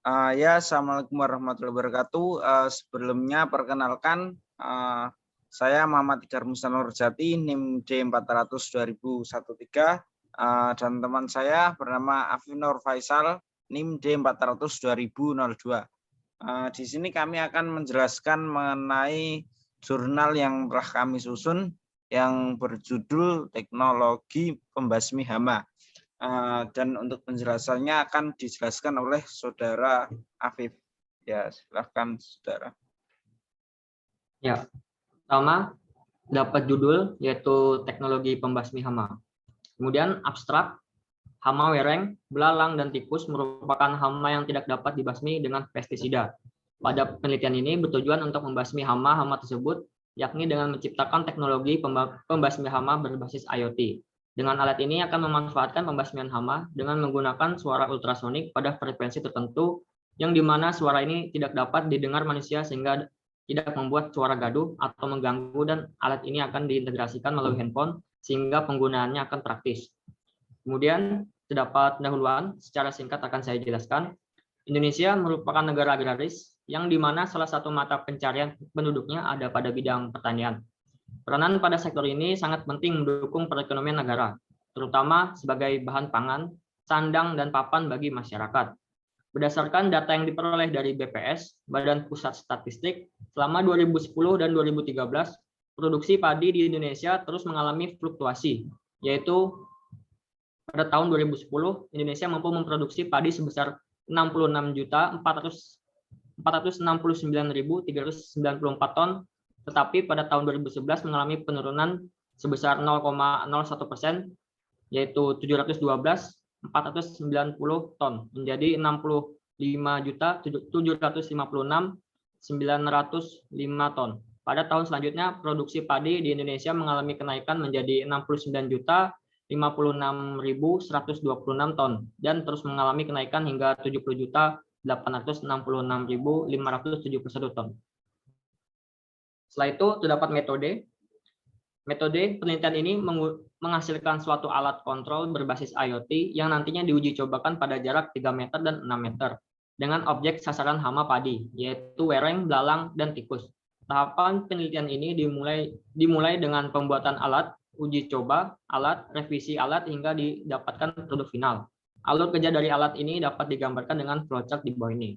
Ya, Assalamualaikum warahmatullahi wabarakatuh. Sebelumnya perkenalkan, saya Muhammad Iqar Musa Nurjati, NIM D400 2013, dan teman saya bernama Afif Nur Faisal, NIM D400 2002. Di sini kami akan menjelaskan mengenai jurnal yang telah kami susun yang berjudul Teknologi Pembasmi Hama. Dan untuk penjelasannya akan dijelaskan oleh Saudara Afif. Ya, silahkan Saudara. Ya, pertama dapat judul yaitu Teknologi Pembasmi Hama. Kemudian abstrak, hama wereng, belalang, dan tikus merupakan hama yang tidak dapat dibasmi dengan pestisida. Pada penelitian ini bertujuan untuk membasmi hama-hama tersebut, yakni dengan menciptakan teknologi pembasmi hama berbasis IoT. Dengan alat ini akan memanfaatkan pembasmian hama dengan menggunakan suara ultrasonik pada frekuensi tertentu, yang dimana suara ini tidak dapat didengar manusia sehingga tidak membuat suara gaduh atau mengganggu, dan alat ini akan diintegrasikan melalui handphone sehingga penggunaannya akan praktis. Kemudian terdapat pendahuluan, secara singkat akan saya jelaskan. Indonesia merupakan negara agraris yang dimana salah satu mata pencarian penduduknya ada pada bidang pertanian. Peranan pada sektor ini sangat penting mendukung perekonomian negara, terutama sebagai bahan pangan, sandang, dan papan bagi masyarakat. Berdasarkan data yang diperoleh dari BPS, Badan Pusat Statistik, selama 2010 dan 2013, produksi padi di Indonesia terus mengalami fluktuasi, yaitu pada tahun 2010, Indonesia mampu memproduksi padi sebesar 66.469.394 ton, tetapi pada tahun 2011 mengalami penurunan sebesar 0,01%, yaitu 712.490 ton, menjadi 65.756.905 ton. Pada tahun selanjutnya, produksi padi di Indonesia mengalami kenaikan menjadi 69.056.126 ton dan terus mengalami kenaikan hingga 70.866.571 ton. Setelah itu terdapat metode. Metode penelitian ini menghasilkan suatu alat kontrol berbasis IoT yang nantinya diuji cobakan pada jarak 3 meter dan 6 meter dengan objek sasaran hama padi, yaitu wereng, belalang, dan tikus. Tahapan penelitian ini dimulai dengan pembuatan alat, uji coba alat, revisi alat, hingga didapatkan produk final. Alur kerja dari alat ini dapat digambarkan dengan flowchart di bawah ini.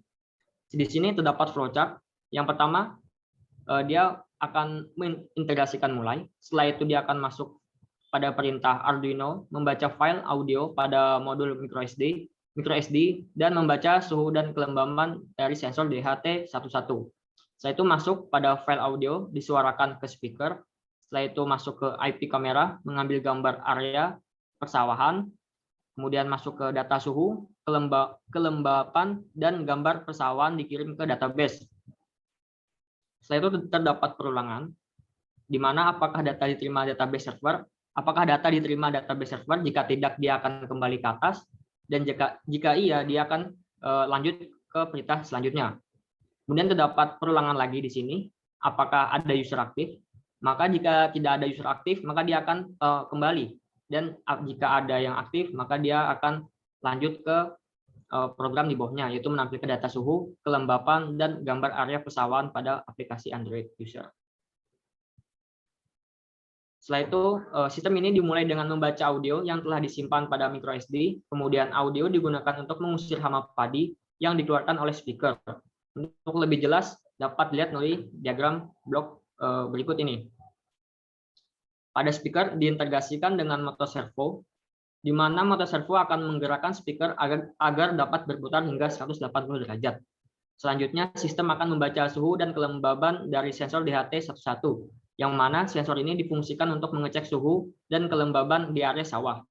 Di sini terdapat flowchart. Yang pertama, dia akan mengintegrasikan mulai. Setelah itu dia akan masuk pada perintah Arduino, membaca file audio pada modul microSD, dan membaca suhu dan kelembaban dari sensor DHT11. Setelah itu masuk pada file audio, disuarakan ke speaker. Setelah itu masuk ke IP kamera, mengambil gambar area persawahan, kemudian masuk ke data suhu, kelembapan, dan gambar persawahan dikirim ke database. Setelah itu terdapat perulangan, di mana apakah data diterima database server, jika tidak dia akan kembali ke atas, dan jika iya dia akan lanjut ke perintah selanjutnya. Kemudian terdapat perulangan lagi di sini, apakah ada user aktif, maka jika tidak ada user aktif maka dia akan kembali, dan jika ada yang aktif maka dia akan lanjut ke program di bawahnya, yaitu menampilkan data suhu, kelembapan, dan gambar area persawahan pada aplikasi Android user. Setelah itu, sistem ini dimulai dengan membaca audio yang telah disimpan pada microSD, kemudian audio digunakan untuk mengusir hama padi yang dikeluarkan oleh speaker. Untuk lebih jelas, dapat dilihat melalui diagram blok berikut ini. Pada speaker diintegrasikan dengan motor servo, di mana motor servo akan menggerakkan speaker agar dapat berputar hingga 180 derajat. Selanjutnya, sistem akan membaca suhu dan kelembaban dari sensor DHT11, yang mana sensor ini difungsikan untuk mengecek suhu dan kelembaban di area sawah.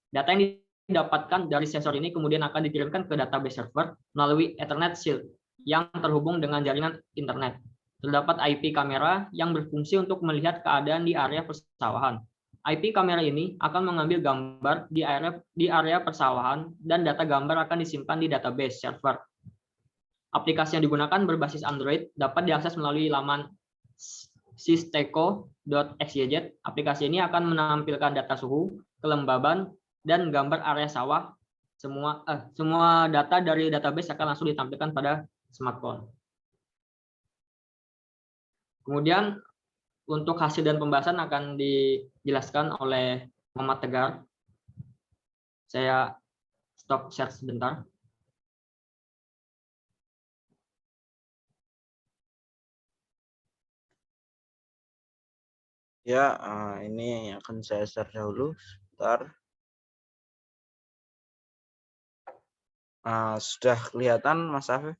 Data yang didapatkan dari sensor ini kemudian akan dikirimkan ke database server melalui Ethernet Shield yang terhubung dengan jaringan internet. Terdapat IP kamera yang berfungsi untuk melihat keadaan di area persawahan. IP kamera ini akan mengambil gambar di area persawahan, dan data gambar akan disimpan di database server. Aplikasi yang digunakan berbasis Android dapat diakses melalui laman systeco.xyz. Aplikasi ini akan menampilkan data suhu, kelembaban, dan gambar area sawah semua data dari database akan langsung ditampilkan pada smartphone. Kemudian untuk hasil dan pembahasan akan dijelaskan oleh Muhammad Tegar. Saya stop share sebentar. Ya, ini akan saya share dahulu. Sebentar. Sudah kelihatan, Mas Afif?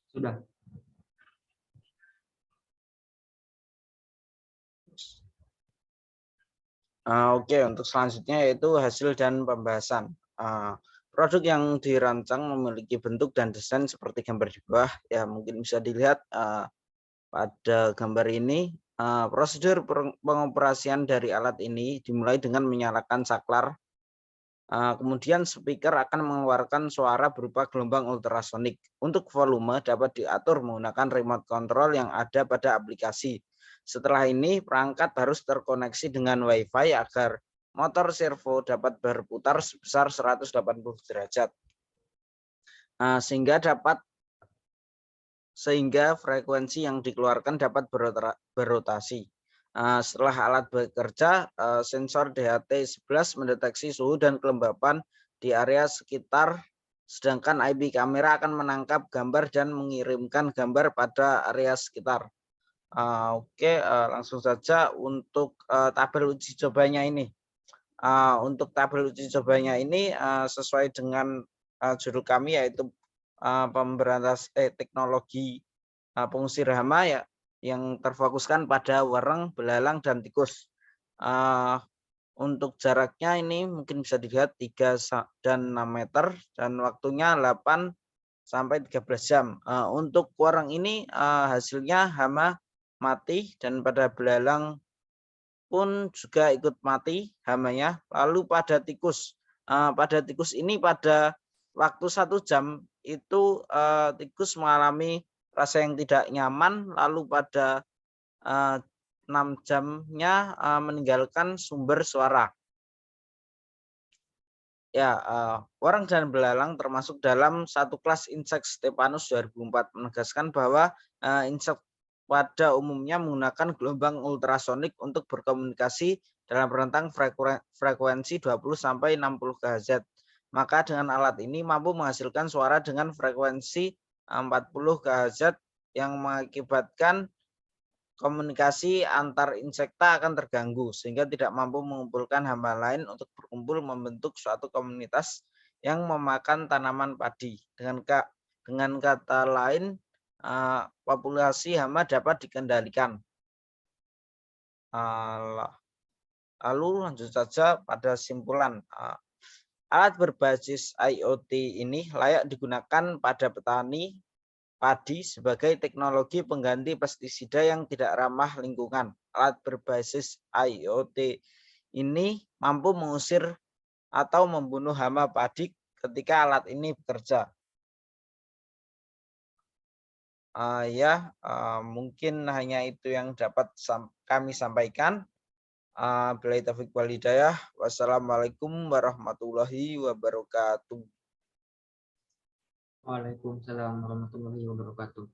Sudah. Oke, untuk selanjutnya yaitu hasil dan pembahasan. Produk yang dirancang memiliki bentuk dan desain seperti gambar di bawah. Ya, mungkin bisa dilihat pada gambar ini. Prosedur pengoperasian dari alat ini dimulai dengan menyalakan saklar. Kemudian speaker akan mengeluarkan suara berupa gelombang ultrasonik. Untuk volume dapat diatur menggunakan remote control yang ada pada aplikasi. Setelah ini perangkat harus terkoneksi dengan Wi-Fi agar motor servo dapat berputar sebesar 180 derajat. Sehingga frekuensi yang dikeluarkan dapat berotasi. Setelah alat bekerja, sensor DHT11 mendeteksi suhu dan kelembapan di area sekitar, sedangkan IP kamera akan menangkap gambar dan mengirimkan gambar pada area sekitar. Oke, langsung saja untuk tabel uji cobanya ini. Untuk tabel uji cobanya ini sesuai dengan judul kami yaitu teknologi pengusir hama ya, yang terfokuskan pada wereng, belalang, dan tikus. Untuk jaraknya ini mungkin bisa dilihat 3 dan 6 meter dan waktunya 8 sampai 13 jam. Untuk wereng ini hasilnya hama mati dan pada belalang pun juga ikut mati hamanya. Lalu pada tikus ini pada waktu 1 jam itu tikus mengalami rasa yang tidak nyaman, lalu pada 6 jamnya meninggalkan sumber suara. Ya, wereng dan belalang termasuk dalam satu kelas insek Stephanus 2004 menegaskan bahwa insek pada umumnya menggunakan gelombang ultrasonik untuk berkomunikasi dalam rentang frekuensi 20 sampai 60 Kz. Maka dengan alat ini mampu menghasilkan suara dengan frekuensi 40 Kz yang mengakibatkan komunikasi antar insekta akan terganggu sehingga tidak mampu mengumpulkan hama lain untuk berkumpul membentuk suatu komunitas yang memakan tanaman padi. Dengan kata lain, populasi hama dapat dikendalikan. Lalu lanjut saja pada simpulan. Alat berbasis IoT ini layak digunakan pada petani padi sebagai teknologi pengganti pestisida yang tidak ramah lingkungan. Alat berbasis IoT ini mampu mengusir atau membunuh hama padi ketika alat ini bekerja. Mungkin hanya itu yang dapat kami sampaikan. Billahi taufiq wal hidayah. Wassalamualaikum warahmatullahi wabarakatuh. Waalaikumsalam warahmatullahi wabarakatuh.